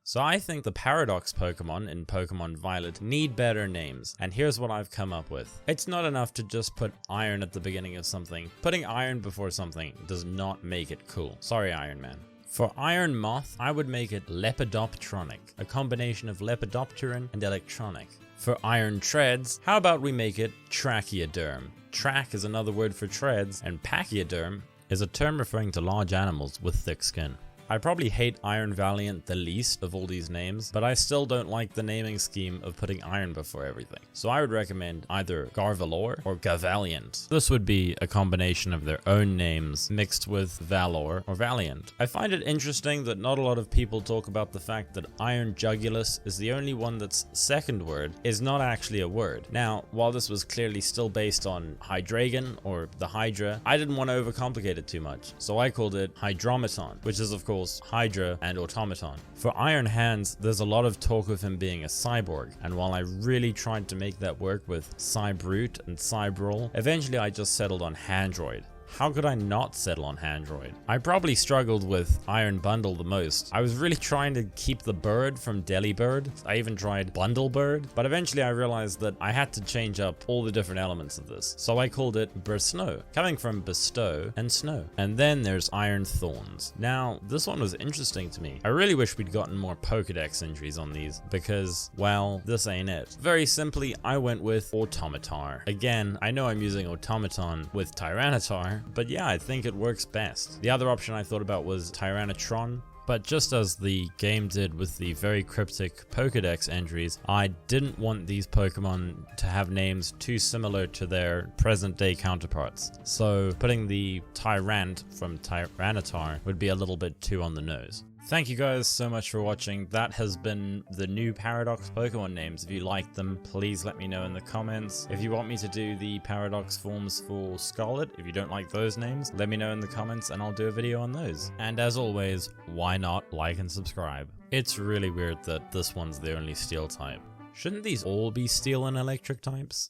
So I think the Paradox Pokemon in Pokemon Violet need better names, and here's what I've come up with. It's not enough to just put Iron at the beginning of something. Putting Iron before something does not make it cool. Sorry, Iron Man. For Iron Moth, I would make it Lepidoptronic, a combination of Lepidopteran and Electronic. For Iron Treads, how about we make it Trachioderm? Trach is another word for treads, and Pachyderm is a term referring to large animals with thick skin. I probably hate Iron Valiant the least of all these names, but I still don't like the naming scheme of putting Iron before everything. So I would recommend either Garvalor or Gavaliant. This would be a combination of their own names mixed with Valor or Valiant. I find it interesting that not a lot of people talk about the fact that Iron Jugulus is the only one that's second word is not actually a word. Now, while this was clearly still based on Hydreigon or the Hydra, I didn't want to overcomplicate it too much, so I called it Hydrometon, which is of course Hydra and Automaton. For Iron Hands, there's a lot of talk of him being a cyborg, and while I really tried to make that work with Cybrute and Cybrawl, eventually I just settled on Handroid. How could I not settle on Handroid? I probably struggled with Iron Bundle the most. I was really trying to keep the bird from Delibird. I even tried Bundle Bird, but eventually I realized that I had to change up all the different elements of this. So I called it Bersnow, coming from bestow and snow. And then there's Iron Thorns. Now, this one was interesting to me. I really wish we'd gotten more Pokedex entries on these because, well, this ain't it. Very simply, I went with Automatar. Again, I know I'm using Automaton with Tyranitar, but yeah, I think it works best. The other option I thought about was Tyrannotron, but just as the game did with the very cryptic Pokedex entries, I didn't want these Pokemon to have names too similar to their present day counterparts. So putting the Tyrant from Tyranitar would be a little bit too on the nose. Thank you guys so much for watching. That has been the new Paradox Pokemon names. If you like them, please let me know in the comments. If you want me to do the Paradox forms for Scarlet, if you don't like those names, let me know in the comments and I'll do a video on those. And as always, why not like and subscribe? It's really weird that this one's the only Steel type. Shouldn't these all be Steel and Electric types?